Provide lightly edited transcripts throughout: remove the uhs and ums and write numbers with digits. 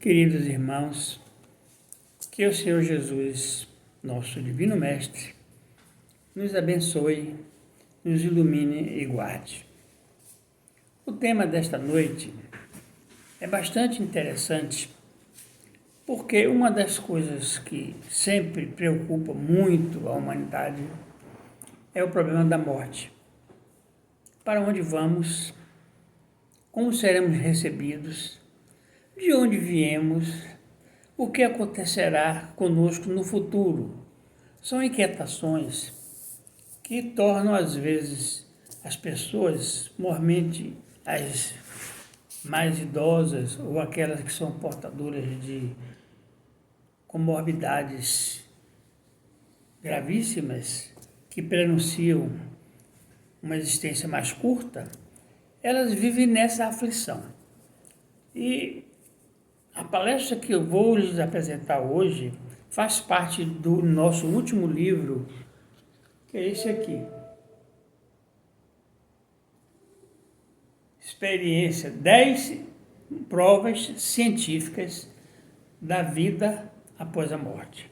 Queridos irmãos, que o Senhor Jesus, nosso Divino Mestre, nos abençoe, nos ilumine e guarde. O tema desta noite é bastante interessante, porque uma das coisas que sempre preocupa muito a humanidade é o problema da morte. Para onde vamos? Como seremos recebidos? De onde viemos? O que acontecerá conosco no futuro? São inquietações que tornam, às vezes, as pessoas, mormente as mais idosas ou aquelas que são portadoras de comorbidades gravíssimas, que prenunciam uma existência mais curta, elas vivem nessa aflição. E a palestra que eu vou lhes apresentar hoje faz parte do nosso último livro, que é esse aqui. Experiência, 10 provas científicas da vida após a morte.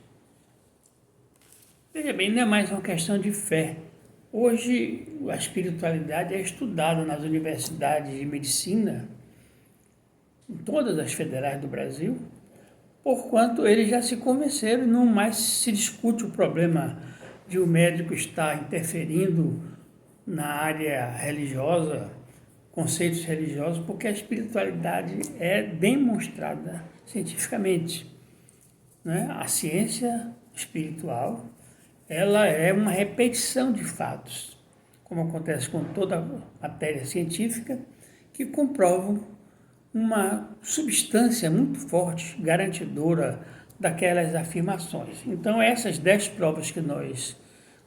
Veja bem, não é mais uma questão de fé. Hoje a espiritualidade é estudada nas universidades de medicina, em todas as federais do Brasil, porquanto eles já se convenceram, não mais se discute o problema de o médico estar interferindo na área religiosa, conceitos religiosos, porque a espiritualidade é demonstrada cientificamente, né? A ciência espiritual, ela é uma repetição de fatos, como acontece com toda a matéria científica, que comprovam uma substância muito forte, garantidora daquelas afirmações. Então, essas 10 provas que nós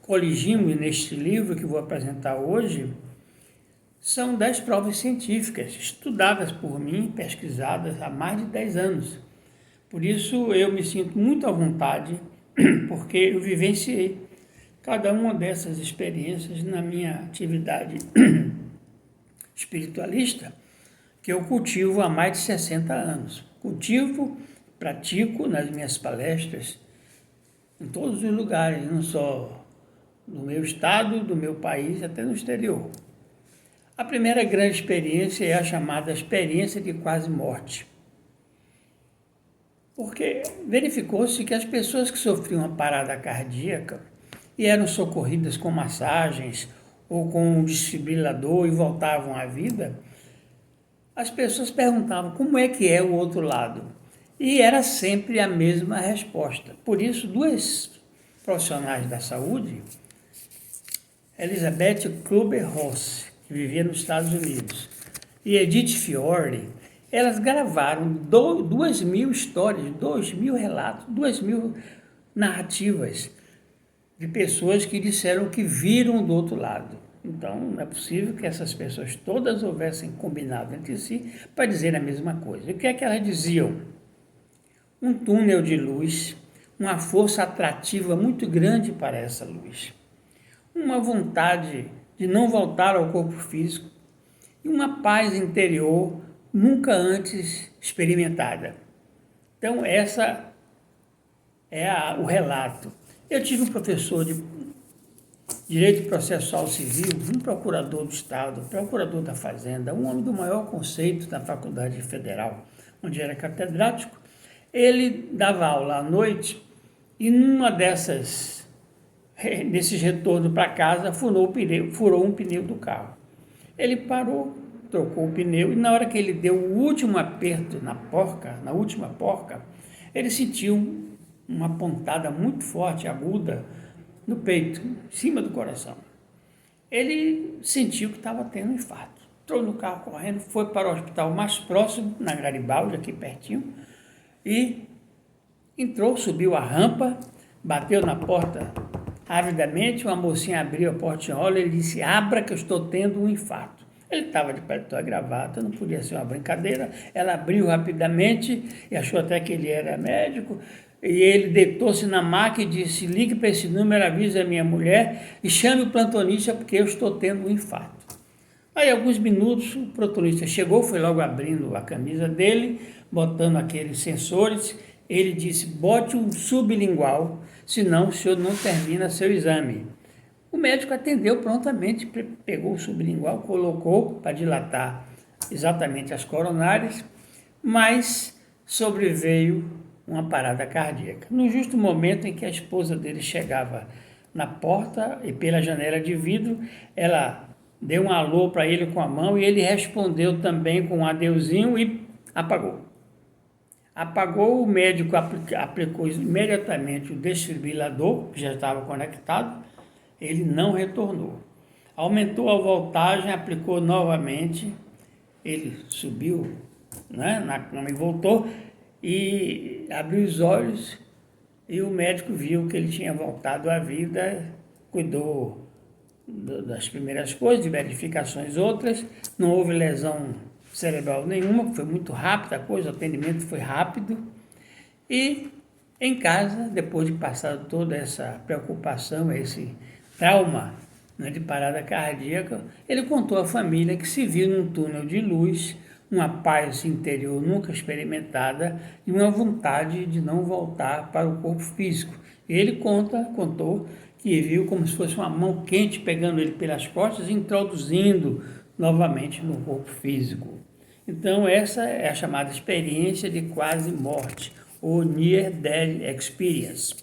coligimos neste livro que vou apresentar hoje, são 10 provas científicas, estudadas por mim, pesquisadas há mais de 10 anos. Por isso, eu me sinto muito à vontade, porque eu vivenciei cada uma dessas experiências na minha atividade espiritualista, que eu cultivo há mais de 60 anos. Cultivo, pratico nas minhas palestras, em todos os lugares, não só no meu estado, do meu país, até no exterior. A primeira grande experiência é a chamada experiência de quase morte. Porque verificou-se que as pessoas que sofriam uma parada cardíaca e eram socorridas com massagens ou com um desfibrilador e voltavam à vida, as pessoas perguntavam como é que é o outro lado. E era sempre a mesma resposta. Por isso, duas profissionais da saúde, Elizabeth Kübler-Ross, que vivia nos Estados Unidos, e Edith Fiore, elas gravaram 2.000 histórias, 2.000 relatos, 2.000 narrativas de pessoas que disseram que viram do outro lado. Então, não é possível que essas pessoas todas houvessem combinado entre si para dizer a mesma coisa. O que é que elas diziam? Um túnel de luz, uma força atrativa muito grande para essa luz, uma vontade de não voltar ao corpo físico e uma paz interior nunca antes experimentada. Então, essa é o relato. Eu tive um professor de Direito Processual Civil, um procurador do Estado, procurador da Fazenda, um homem do maior conceito da Faculdade Federal, onde era catedrático. Ele dava aula à noite e nesses retornos para casa, furou um pneu do carro. Ele parou, trocou o pneu e na hora que ele deu o último aperto na última porca, ele sentiu uma pontada muito forte, aguda, no peito, em cima do coração. Ele sentiu que estava tendo um infarto. Entrou no carro correndo, foi para o hospital mais próximo, na Garibaldi, aqui pertinho, e entrou, subiu a rampa, bateu na porta avidamente, uma mocinha abriu a portinhola e ele disse: "Abra que eu estou tendo um infarto". Ele estava de paletó e gravata, não podia ser uma brincadeira. Ela abriu rapidamente e achou até que ele era médico. E ele deitou-se na maca e disse: "Ligue para esse número, avise a minha mulher e chame o plantonista porque eu estou tendo um infarto". Aí, alguns minutos, o protonista chegou, foi logo abrindo a camisa dele, botando aqueles sensores. Ele disse: bote um sublingual, senão o senhor não termina seu exame. O médico atendeu prontamente, pegou o sublingual, colocou para dilatar exatamente as coronárias, mas sobreveio uma parada cardíaca. No justo momento em que a esposa dele chegava na porta e pela janela de vidro, ela deu um alô para ele com a mão e ele respondeu também com um adeuzinho e apagou. Apagou, o médico aplicou imediatamente o desfibrilador, que já estava conectado, ele não retornou. Aumentou a voltagem, aplicou novamente, ele subiu, né, na cama e voltou, e abriu os olhos e o médico viu que ele tinha voltado à vida, cuidou das primeiras coisas, de verificações outras, não houve lesão cerebral nenhuma, foi muito rápida a coisa, o atendimento foi rápido. E em casa, depois de passar toda essa preocupação, esse trauma, né, de parada cardíaca, ele contou à família que se viu num túnel de luz, uma paz interior nunca experimentada e uma vontade de não voltar para o corpo físico. Ele contou que viu como se fosse uma mão quente pegando ele pelas costas e introduzindo novamente no corpo físico. Então essa é a chamada experiência de quase morte, ou Near Death Experience.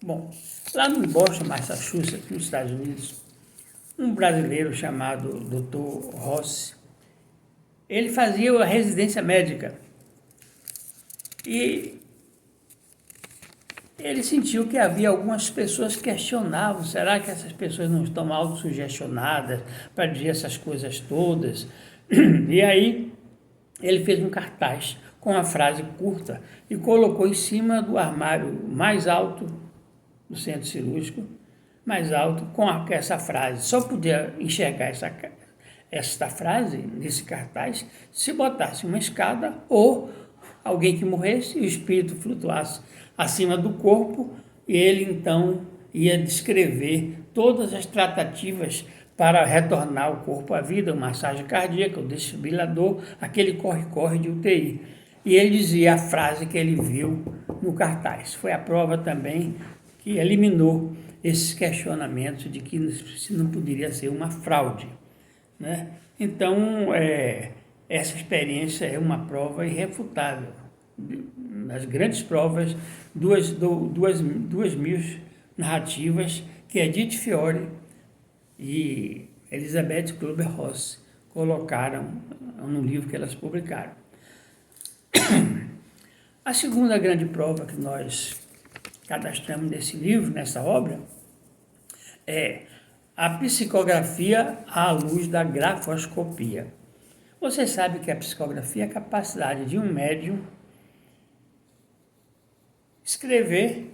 Bom, lá no Boston, Massachusetts, nos Estados Unidos, um brasileiro chamado Dr. Rossi, ele fazia a residência médica e ele sentiu que havia algumas pessoas que questionavam, será que essas pessoas não estão autossugestionadas para dizer essas coisas todas? E aí ele fez um cartaz com uma frase curta e colocou em cima do armário mais alto do centro cirúrgico, mais alto, com essa frase. Só podia enxergar esta frase nesse cartaz se botasse uma escada ou alguém que morresse e o espírito flutuasse acima do corpo, e ele então ia descrever todas as tratativas para retornar o corpo à vida, a massagem cardíaca, o desfibrilador, aquele corre-corre de UTI. E ele dizia a frase que ele viu no cartaz. Foi a prova também que eliminou esses questionamentos de que não poderia ser uma fraude, né? Então, essa experiência é uma prova irrefutável. Nas grandes provas, duas mil narrativas que Edith Fiore e Elizabeth Kübler-Ross colocaram no livro que elas publicaram. A segunda grande prova que nós cadastramos nesse livro, nessa obra, é a psicografia à luz da grafoscopia. Você sabe que a psicografia é a capacidade de um médium escrever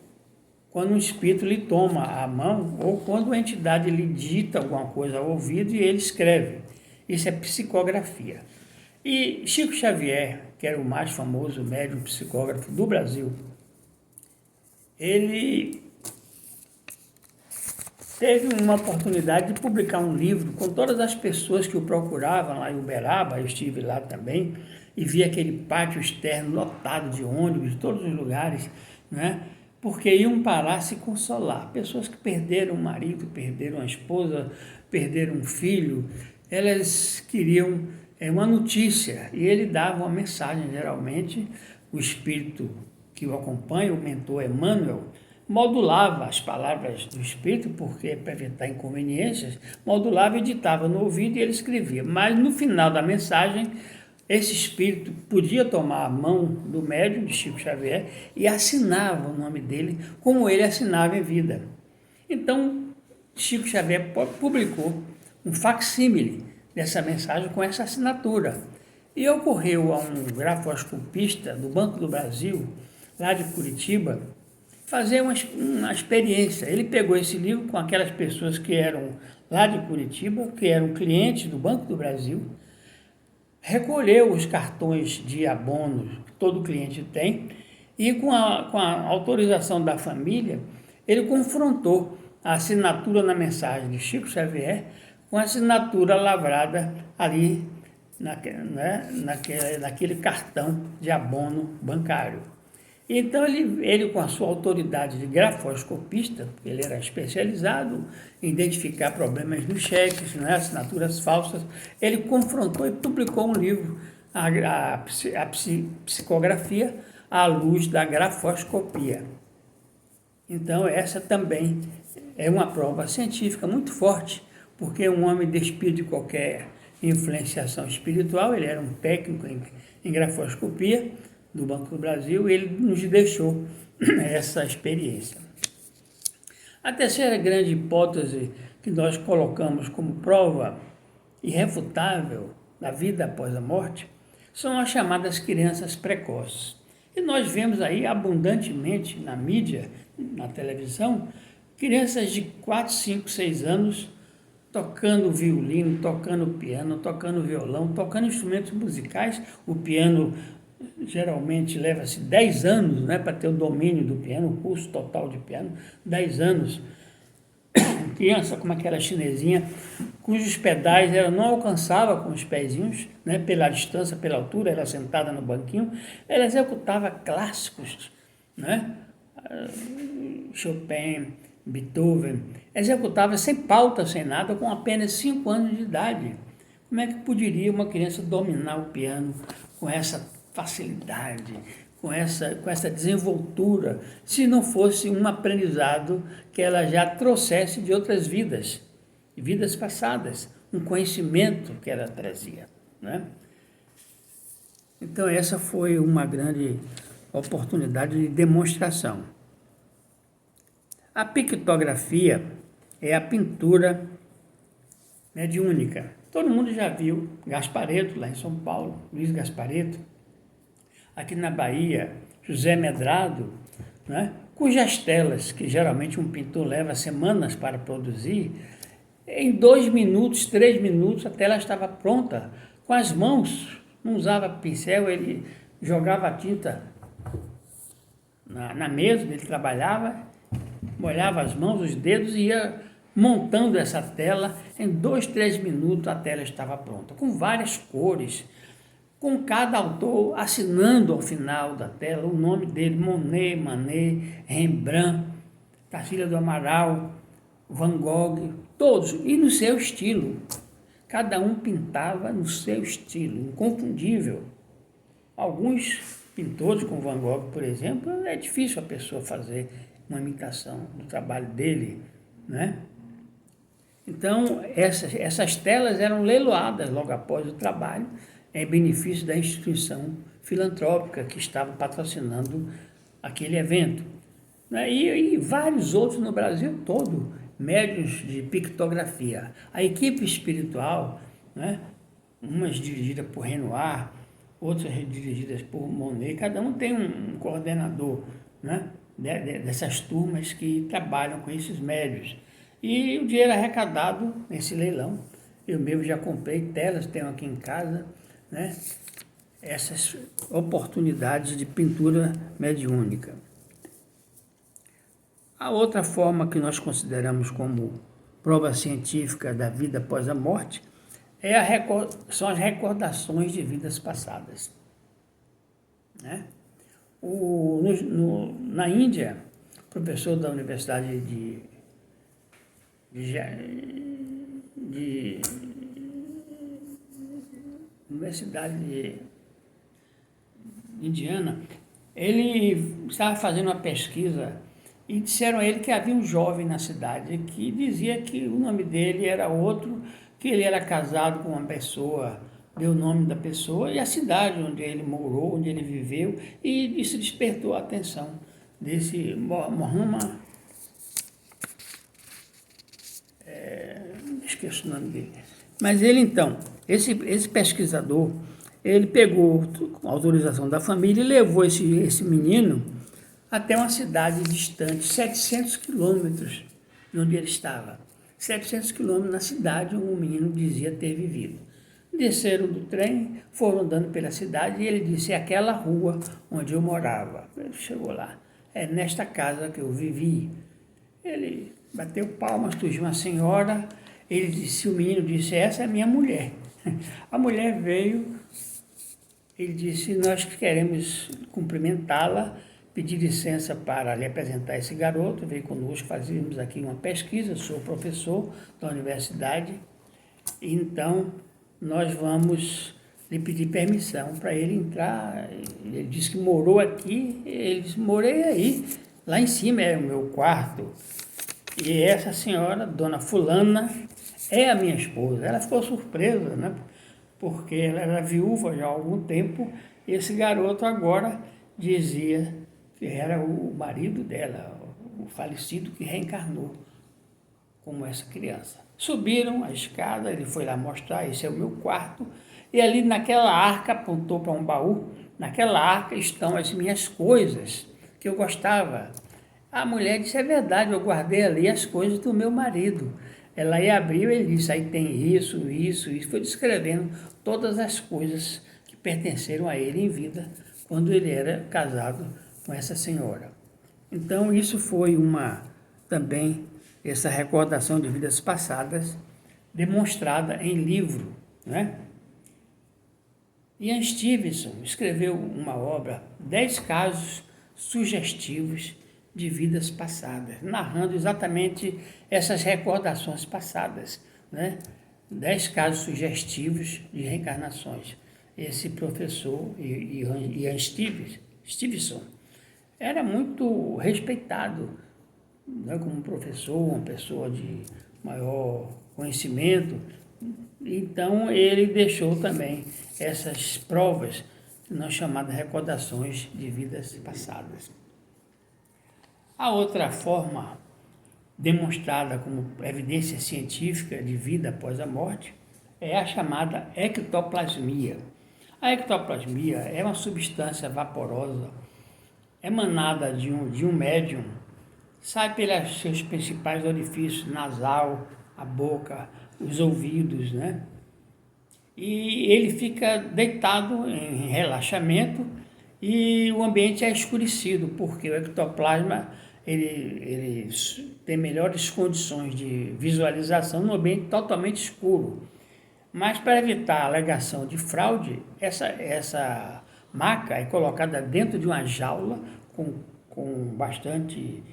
quando um espírito lhe toma a mão ou quando uma entidade lhe dita alguma coisa ao ouvido e ele escreve. Isso é psicografia. E Chico Xavier, que era o mais famoso médium psicógrafo do Brasil, ele teve uma oportunidade de publicar um livro com todas as pessoas que o procuravam lá em Uberaba. Eu estive lá também e vi aquele pátio externo lotado de ônibus de todos os lugares, né? Porque iam parar se consolar. Pessoas que perderam o marido, perderam a esposa, perderam um filho, elas queriam uma notícia e ele dava uma mensagem. Geralmente o espírito que o acompanha, o mentor Emmanuel, modulava as palavras do espírito, porque para evitar inconveniências, modulava e ditava no ouvido e ele escrevia. Mas no final da mensagem, esse espírito podia tomar a mão do médium, de Chico Xavier, e assinava o nome dele como ele assinava em vida. Então, Chico Xavier publicou um facsímile dessa mensagem com essa assinatura. E ocorreu a um grafoscopista do Banco do Brasil, lá de Curitiba, fazer uma experiência. Ele pegou esse livro com aquelas pessoas que eram lá de Curitiba, que eram clientes do Banco do Brasil, recolheu os cartões de abono que todo cliente tem e com a autorização da família, ele confrontou a assinatura na mensagem de Chico Xavier com a assinatura lavrada ali naquele cartão de abono bancário. Então, ele, com a sua autoridade de grafoscopista, ele era especializado em identificar problemas nos cheques, assinaturas falsas, ele confrontou e publicou um livro, a psicografia à luz da grafoscopia. Então, essa também é uma prova científica muito forte, porque um homem despido de qualquer influenciação espiritual, ele era um técnico em grafoscopia do Banco do Brasil, e ele nos deixou essa experiência. A terceira grande hipótese que nós colocamos como prova irrefutável da vida após a morte são as chamadas crianças precoces. E nós vemos aí abundantemente na mídia, na televisão, crianças de 4, 5, 6 anos tocando violino, tocando piano, tocando violão, tocando instrumentos musicais. O piano geralmente leva-se 10 anos, para ter o domínio do piano, o curso total de piano, 10 anos. Criança como aquela chinesinha, cujos pedais ela não alcançava com os pezinhos, pela distância, pela altura, ela sentada no banquinho, ela executava clássicos, Chopin, Beethoven, executava sem pauta, sem nada, com apenas 5 anos de idade. Como é que poderia uma criança dominar o piano com essa facilidade, com essa desenvoltura, se não fosse um aprendizado que ela já trouxesse de outras vidas passadas, um conhecimento que ela trazia, Então, essa foi uma grande oportunidade de demonstração. A pictografia é a pintura mediúnica. Todo mundo já viu Gasparetto, lá em São Paulo, Luiz Gasparetto. Aqui na Bahia, José Medrado, cujas telas, que geralmente um pintor leva semanas para produzir, em 2 minutos, 3 minutos, a tela estava pronta, com as mãos, não usava pincel, ele jogava a tinta na mesa, ele trabalhava, molhava as mãos, os dedos e ia montando essa tela. Em 2, 3 minutos a tela estava pronta, com várias cores, com cada autor assinando ao final da tela o nome dele: Monet, Manet, Rembrandt, Tarsila do Amaral, Van Gogh, todos, e no seu estilo. Cada um pintava no seu estilo, inconfundível. Alguns pintores, como Van Gogh, por exemplo, é difícil a pessoa fazer uma imitação do trabalho dele, Então, essas telas eram leiloadas logo após o trabalho, em benefício da instituição filantrópica que estava patrocinando aquele evento. E vários outros no Brasil todo, médiuns de pictografia. A equipe espiritual, umas dirigidas por Renoir, outras dirigidas por Monet, cada um tem um coordenador, dessas turmas que trabalham com esses médiuns. E o dinheiro arrecadado nesse leilão, eu mesmo já comprei telas, tenho aqui em casa, essas oportunidades de pintura mediúnica. A outra forma que nós consideramos como prova científica da vida após a morte são as recordações de vidas passadas. Na Índia, professor da Universidade Universidade Indiana, ele estava fazendo uma pesquisa e disseram a ele que havia um jovem na cidade que dizia que o nome dele era outro, que ele era casado com uma pessoa, deu o nome da pessoa e a cidade onde ele morou, onde ele viveu, e isso despertou a atenção desse Muhammad, esqueço o nome dele. Mas ele então, esse pesquisador, ele pegou com a autorização da família e levou esse menino até uma cidade distante, 700 quilômetros de onde ele estava. 700 quilômetros na cidade onde o menino dizia ter vivido. Desceram do trem, foram andando pela cidade e ele disse: é aquela rua onde eu morava. Ele chegou lá, é nesta casa que eu vivi. Ele bateu palmas, surgiu uma senhora O menino disse, essa é a minha mulher. A mulher veio, ele disse, nós queremos cumprimentá-la, pedir licença para lhe apresentar esse garoto, veio conosco, fazíamos aqui uma pesquisa, sou professor da universidade, então nós vamos lhe pedir permissão para ele entrar. Ele disse que morou aqui, ele disse, morei aí, lá em cima é o meu quarto. E essa senhora, dona fulana, é a minha esposa. Ela ficou surpresa, né? Porque ela era viúva já há algum tempo, e esse garoto agora dizia que era o marido dela, o falecido que reencarnou como essa criança. Subiram a escada, ele foi lá mostrar, esse é o meu quarto, e ali naquela arca, apontou para um baú, naquela arca estão as minhas coisas, que eu gostava. A mulher disse, é verdade, eu guardei ali as coisas do meu marido. Ela aí abriu e ele disse, aí tem isso, foi descrevendo todas as coisas que pertenceram a ele em vida, quando ele era casado com essa senhora. Então isso foi também, essa recordação de vidas passadas, demonstrada em livro, né? Ian Stevenson escreveu uma obra, 10 casos sugestivos de vidas passadas, narrando exatamente essas recordações passadas, né? 10 casos sugestivos de reencarnações. Esse professor, Ian Stevenson, era muito respeitado, né, como professor, uma pessoa de maior conhecimento. Então, ele deixou também essas provas, que nós chamamos de recordações de vidas passadas. A outra forma demonstrada como evidência científica de vida após a morte é a chamada ectoplasmia. A ectoplasmia é uma substância vaporosa emanada de um médium, sai pelos seus principais orifícios, nasal, a boca, os ouvidos, né? E ele fica deitado em relaxamento e o ambiente é escurecido, porque o ectoplasma ele tem melhores condições de visualização no ambiente totalmente escuro. Mas para evitar a alegação de fraude, essa maca é colocada dentro de uma jaula com bastante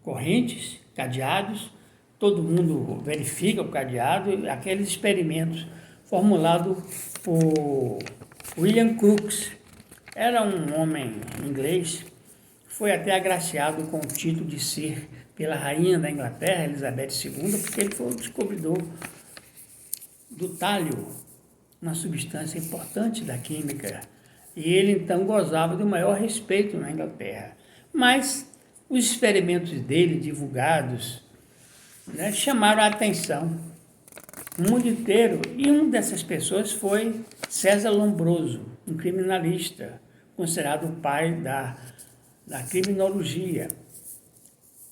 correntes, cadeados. Todo mundo verifica o cadeado, aqueles experimentos formulados por William Crookes. Era um homem inglês, foi até agraciado com o título de ser pela rainha da Inglaterra, Elizabeth II, porque ele foi o descobridor do talho, uma substância importante da química. E ele então gozava do maior respeito na Inglaterra. Mas os experimentos dele, divulgados, né, chamaram a atenção no mundo inteiro. E uma dessas pessoas foi César Lombroso, um criminalista, considerado o pai da criminologia.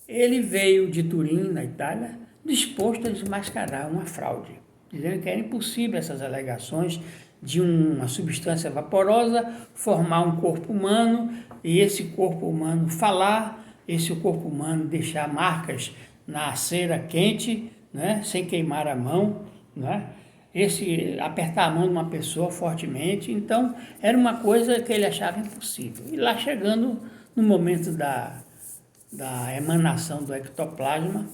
Ele veio de Turim, na Itália, disposto a desmascarar uma fraude, dizendo que era impossível essas alegações de uma substância vaporosa formar um corpo humano e esse corpo humano falar, esse corpo humano deixar marcas na cera quente, né, sem queimar a mão, né, apertar a mão de uma pessoa fortemente. Então, era uma coisa que ele achava impossível. E lá chegando no momento da emanação do ectoplasma,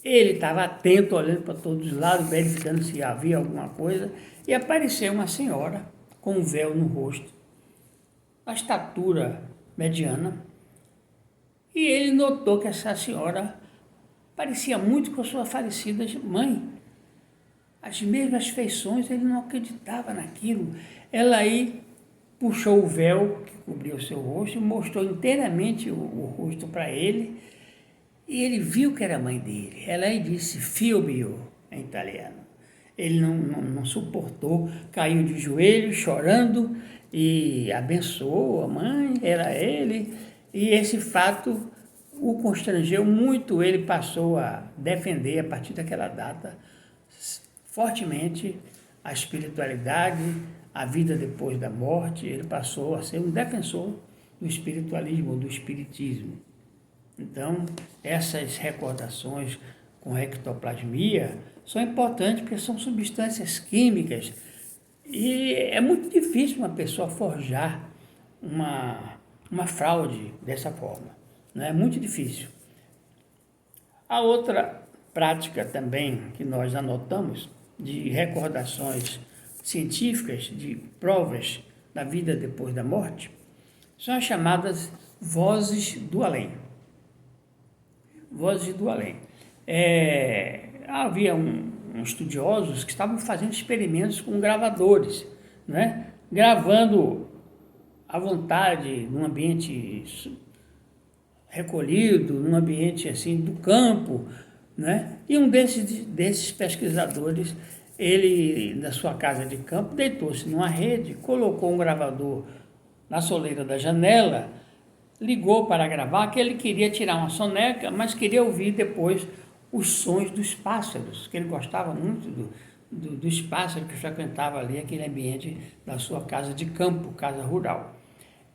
ele estava atento, olhando para todos os lados, verificando se havia alguma coisa, e apareceu uma senhora com um véu no rosto, a estatura mediana, e ele notou que essa senhora parecia muito com a sua falecida mãe. As mesmas feições, ele não acreditava naquilo. Ela aí puxou o véu que cobria o seu rosto e mostrou inteiramente o rosto para ele, e ele viu que era a mãe dele. Ela aí disse, Filmio, em italiano. Ele não suportou, caiu de joelhos, chorando, e abençoou a mãe, era ele. E esse fato o constrangeu muito. Ele passou a defender, a partir daquela data, fortemente a espiritualidade, a vida depois da morte. Ele passou a ser um defensor do espiritualismo, do espiritismo. Então, essas recordações com ectoplasmia são importantes porque são substâncias químicas e é muito difícil uma pessoa forjar uma fraude dessa forma, né? É muito difícil. A outra prática também que nós anotamos de recordações científicas, de provas da vida depois da morte, são as chamadas vozes do além. Vozes do além. Havia estudiosos que estavam fazendo experimentos com gravadores, né? Gravando à vontade, num ambiente recolhido, num ambiente assim do campo, né? E um desses pesquisadores, ele, na sua casa de campo, deitou-se numa rede, colocou um gravador na soleira da janela, ligou para gravar, que ele queria tirar uma soneca, mas queria ouvir depois os sons dos pássaros, que ele gostava muito dos pássaros que frequentavam ali aquele ambiente da sua casa de campo, casa rural.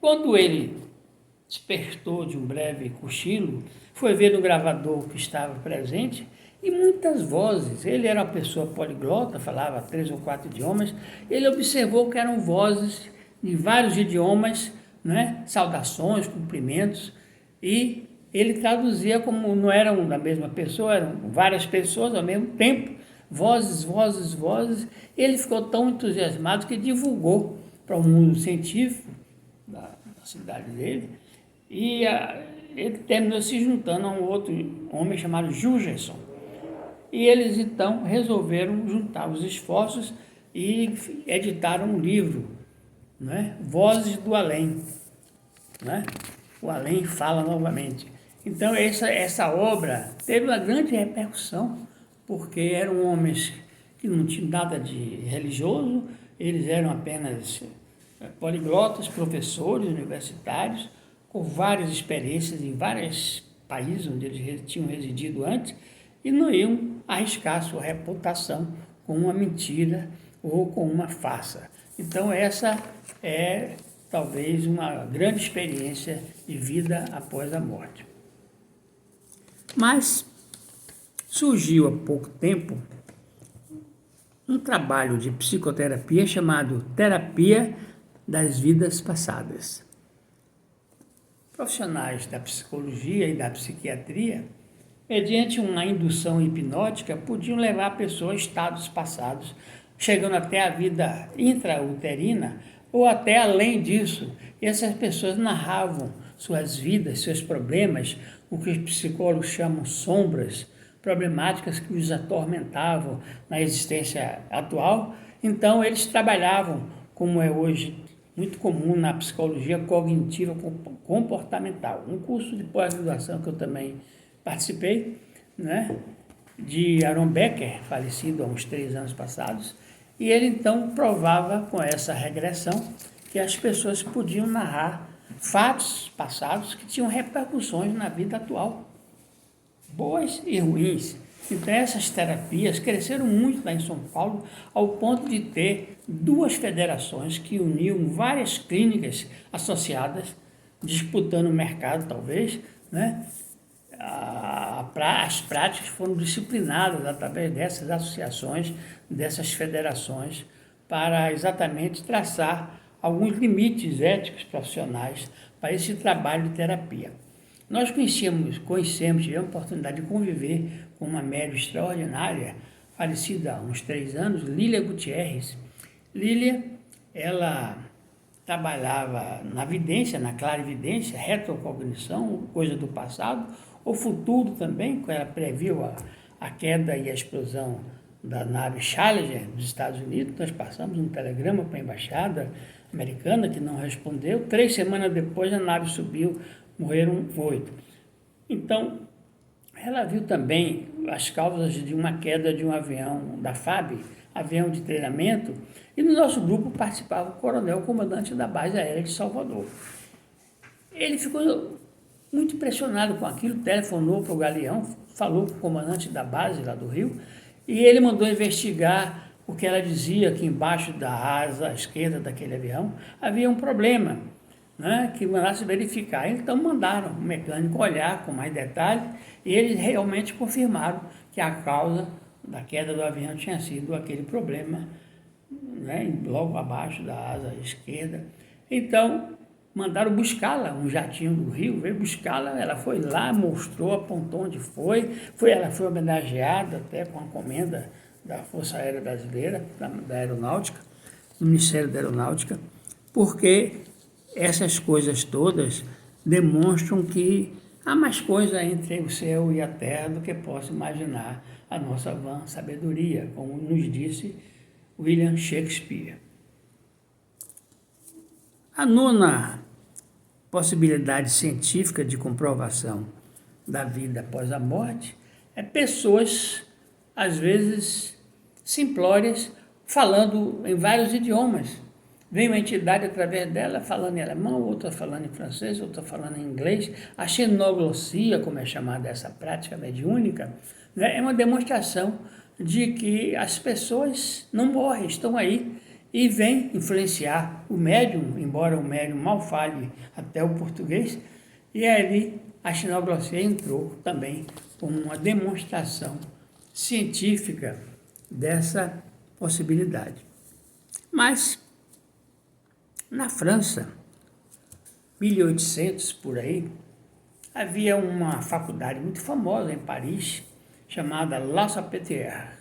Quando ele despertou de um breve cochilo, foi ver no gravador que estava presente e muitas vozes. Ele era uma pessoa poliglota, falava 3 ou 4 idiomas. Ele observou que eram vozes de vários idiomas, né? Saudações, cumprimentos, e ele traduzia como não eram da mesma pessoa, eram várias pessoas ao mesmo tempo, vozes, vozes, vozes. Ele ficou tão entusiasmado que divulgou para o mundo científico da cidade dele, e ele terminou se juntando a um outro homem chamado Jurgenson. E eles então resolveram juntar os esforços e editaram um livro, né? Vozes do Além, né? O Além fala novamente. Então essa obra teve uma grande repercussão, porque eram homens que não tinham nada de religioso, eles eram apenas poliglotas, professores universitários, com várias experiências em vários países onde eles tinham residido antes, e não iam arriscar sua reputação com uma mentira ou com uma farsa. Então essa é talvez uma grande experiência de vida após a morte. Mas surgiu há pouco tempo um trabalho de psicoterapia chamado Terapia das Vidas Passadas. Profissionais da psicologia e da psiquiatria, mediante uma indução hipnótica, podiam levar a pessoa a estados passados, chegando até a vida intrauterina ou até além disso. E essas pessoas narravam suas vidas, seus problemas, o que os psicólogos chamam sombras, problemáticas que os atormentavam na existência atual. Então, eles trabalhavam, como é hoje muito comum na psicologia cognitiva comportamental, um curso de pós-graduação que eu também participei, né, de Aaron Becker, falecido há uns 3 anos passados, e ele então provava com essa regressão que as pessoas podiam narrar fatos passados que tinham repercussões na vida atual, boas e ruins. Então essas terapias cresceram muito lá em São Paulo, ao ponto de ter 2 federações que uniam várias clínicas associadas, disputando o mercado talvez, né? As práticas foram disciplinadas através dessas associações, dessas federações, para exatamente traçar alguns limites éticos profissionais para esse trabalho de terapia. Nós conhecemos, tivemos a oportunidade de conviver com uma médium extraordinária, falecida há uns 3 anos, Lília Gutierrez. Lília, ela trabalhava na vidência, na clarividência, retrocognição, coisa do passado, o futuro também, quando ela previu a queda e a explosão da nave Challenger dos Estados Unidos. Nós passamos um telegrama para a embaixada americana, que não respondeu. 3 semanas depois a nave subiu, morreram 8. Então, ela viu também as causas de uma queda de um avião da FAB, avião de treinamento, e no nosso grupo participava o coronel, comandante da base aérea de Salvador. Ele ficou muito impressionado com aquilo, telefonou para o Galeão, falou com o comandante da base lá do Rio, e ele mandou investigar o que ela dizia, que embaixo da asa esquerda daquele avião havia um problema, né, que mandasse verificar. Então mandaram o mecânico olhar com mais detalhes, e eles realmente confirmaram que a causa da queda do avião tinha sido aquele problema, né, logo abaixo da asa esquerda. Então, mandaram buscá-la, um jatinho do Rio veio buscá-la, ela foi lá, mostrou, apontou onde ela foi homenageada até com a comenda da Força Aérea Brasileira, da Aeronáutica, do Ministério da Aeronáutica, porque essas coisas todas demonstram que há mais coisa entre o céu e a terra do que posso imaginar a nossa vã sabedoria, como nos disse William Shakespeare. A nona possibilidade científica de comprovação da vida após a morte é pessoas, às vezes, simplórias, falando em vários idiomas. Vem uma entidade através dela falando em alemão, outra falando em francês, outra falando em inglês. A xenoglossia, como é chamada essa prática mediúnica, né, é uma demonstração de que as pessoas não morrem, estão aí e vêm influenciar o médium, embora o médium mal fale até o português, e ali a xenoglossia entrou também como uma demonstração científica dessa possibilidade. Mas, na França, 1800 por aí, havia uma faculdade muito famosa em Paris, chamada La Salpêtrière.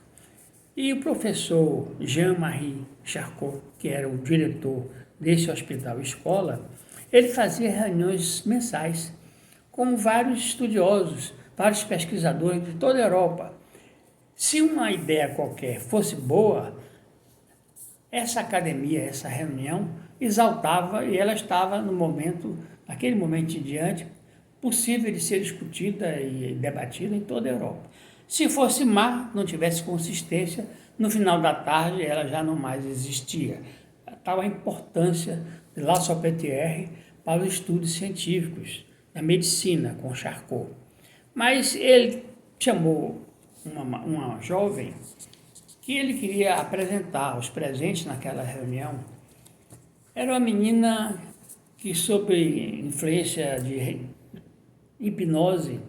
E o professor Jean-Marie Charcot, que era o diretor desse hospital-escola, ele fazia reuniões mensais com vários estudiosos, vários pesquisadores de toda a Europa. Se uma ideia qualquer fosse boa, essa academia, essa reunião, exaltava e ela estava no momento, naquele momento em diante, possível de ser discutida e debatida em toda a Europa. Se fosse má, não tivesse consistência, no final da tarde ela já não mais existia. Tal a importância de La Salpêtrière para os estudos científicos da medicina com Charcot. Mas ele chamou uma jovem que ele queria apresentar aos presentes naquela reunião. Era uma menina que, sob influência de hipnose,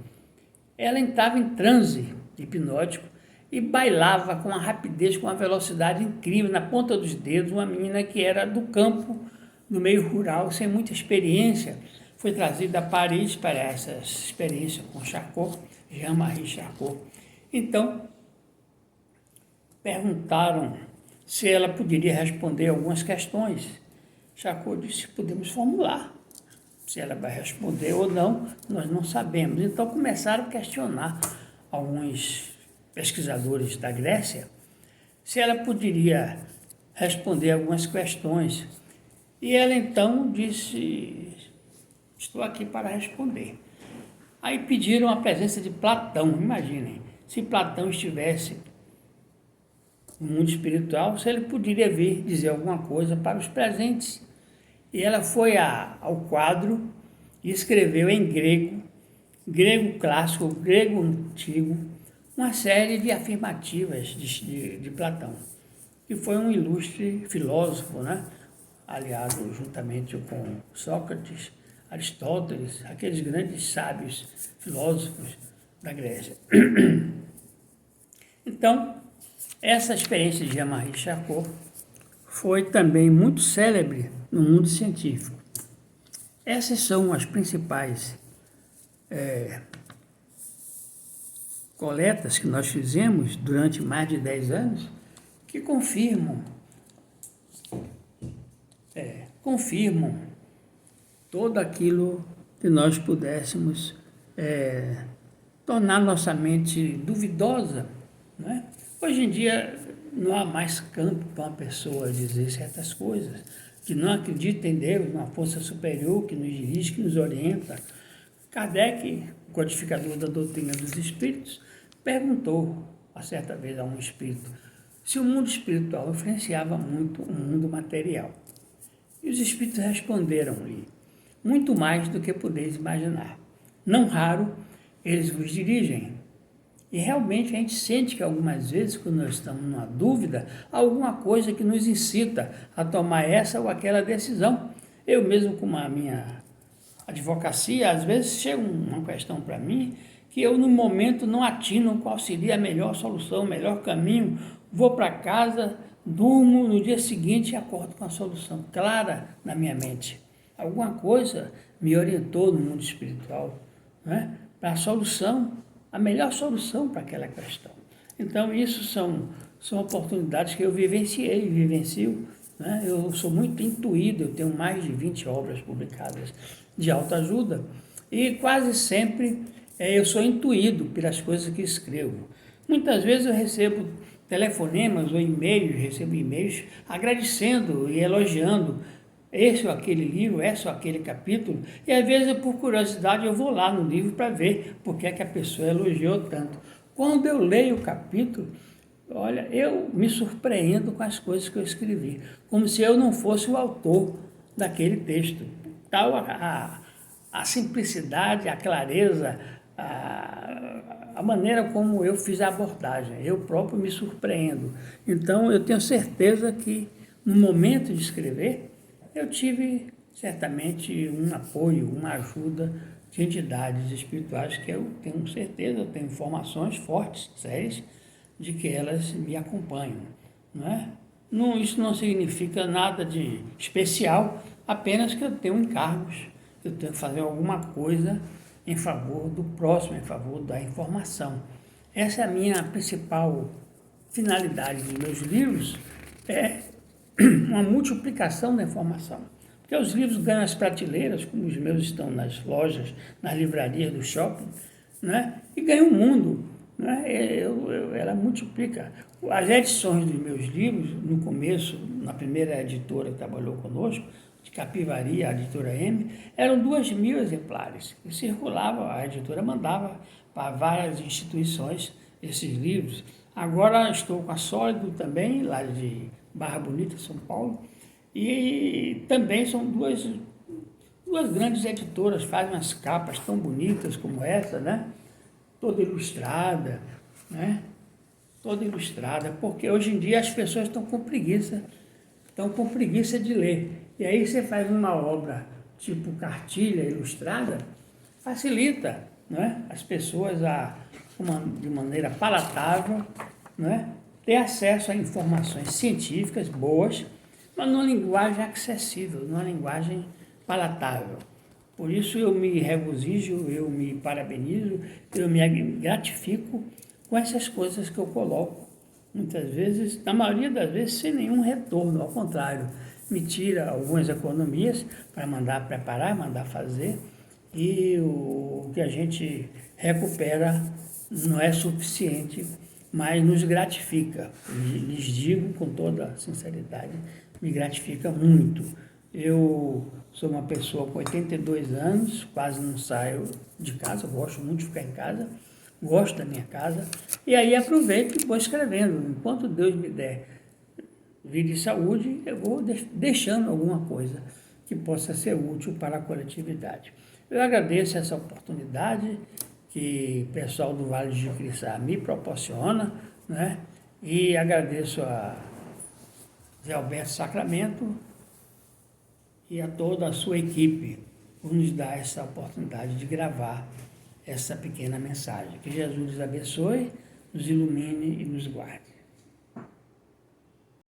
ela entrava em transe hipnótico e bailava com uma rapidez, com uma velocidade incrível, na ponta dos dedos, uma menina que era do campo, do meio rural, sem muita experiência. Foi trazida a Paris para essa experiência com Charcot, Jean-Marie Charcot. Então, perguntaram se ela poderia responder algumas questões. Charcot disse que podemos formular. Se ela vai responder ou não, nós não sabemos. Então começaram a questionar alguns pesquisadores da Grécia se ela poderia responder algumas questões. E ela então disse, estou aqui para responder. Aí pediram a presença de Platão, imaginem, se Platão estivesse no mundo espiritual, se ele poderia vir dizer alguma coisa para os presentes. E ela foi ao quadro e escreveu em grego clássico, grego antigo, uma série de afirmativas de Platão, que foi um ilustre filósofo, né? Aliado juntamente com Sócrates, Aristóteles, aqueles grandes sábios filósofos da Grécia. Então, essa experiência de Jean-Marie Charcot foi também muito célebre no mundo científico. Essas são as principais coletas que nós fizemos durante mais de 10 anos que confirmam todo aquilo que nós pudéssemos tornar nossa mente duvidosa, né? Hoje em dia não há mais campo para uma pessoa dizer certas coisas, que não acredita em Deus, numa força superior que nos dirige, que nos orienta. Kardec, codificador da doutrina dos espíritos, perguntou, a certa vez, a um espírito, se o mundo espiritual influenciava muito o mundo material. E os espíritos responderam-lhe, muito mais do que podeis imaginar. Não raro, eles vos dirigem. E realmente a gente sente que algumas vezes, quando nós estamos numa dúvida, há alguma coisa que nos incita a tomar essa ou aquela decisão. Eu mesmo, com a minha advocacia, às vezes chega uma questão para mim que eu no momento não atino qual seria a melhor solução, o melhor caminho, vou para casa, durmo, no dia seguinte acordo com a solução clara na minha mente. Alguma coisa me orientou no mundo espiritual, né, para a solução, a melhor solução para aquela questão. Então, isso são oportunidades que eu vivencio, né? Eu sou muito intuído, eu tenho mais de 20 obras publicadas de autoajuda e quase sempre eu sou intuído pelas coisas que escrevo. Muitas vezes eu recebo telefonemas ou recebo e-mails agradecendo e elogiando esse ou aquele livro, esse ou aquele capítulo, e às vezes por curiosidade eu vou lá no livro para ver por que é que a pessoa elogiou tanto. Quando eu leio o capítulo, olha, eu me surpreendo com as coisas que eu escrevi, como se eu não fosse o autor daquele texto. Tal a simplicidade, a clareza, a maneira como eu fiz a abordagem, eu próprio me surpreendo. Então, eu tenho certeza que no momento de escrever, eu tive certamente um apoio, uma ajuda de entidades espirituais que eu tenho certeza, eu tenho informações fortes, sérias, de que elas me acompanham, não é? Não, isso não significa nada de especial, apenas que eu tenho encargos, eu tenho que fazer alguma coisa em favor do próximo, em favor da informação. Essa é a minha principal finalidade dos meus livros, é uma multiplicação da informação. Porque os livros ganham as prateleiras, como os meus estão nas lojas, nas livrarias do shopping, né? E ganham o mundo. Né? Ela multiplica. As edições dos meus livros, no começo, na primeira editora que trabalhou conosco, de Capivari, a editora M, eram 2.000 exemplares. E circulava, a editora mandava para várias instituições esses livros. Agora estou com a Sólido também, lá de Barra Bonita, São Paulo, e também são duas grandes editoras, fazem umas capas tão bonitas como essa, né? Toda ilustrada, né? Toda ilustrada, porque hoje em dia as pessoas estão com preguiça de ler. E aí você faz uma obra tipo cartilha ilustrada, facilita, né? As pessoas de maneira palatável, né? Ter acesso a informações científicas boas, mas numa linguagem acessível, numa linguagem palatável. Por isso eu me regozijo, eu me parabenizo, eu me gratifico com essas coisas que eu coloco. Muitas vezes, na maioria das vezes, sem nenhum retorno, ao contrário, me tira algumas economias para mandar preparar, mandar fazer, e o que a gente recupera não é suficiente, mas nos gratifica. Lhes digo com toda sinceridade, me gratifica muito. Eu sou uma pessoa com 82 anos, quase não saio de casa, gosto muito de ficar em casa, gosto da minha casa, e aí aproveito e vou escrevendo. Enquanto Deus me der vida e saúde, eu vou deixando alguma coisa que possa ser útil para a coletividade. Eu agradeço essa oportunidade que o pessoal do Vale de Jiquiriçá me proporciona, né? E agradeço a Zé Alberto Sacramento e a toda a sua equipe por nos dar essa oportunidade de gravar essa pequena mensagem. Que Jesus nos abençoe, nos ilumine e nos guarde.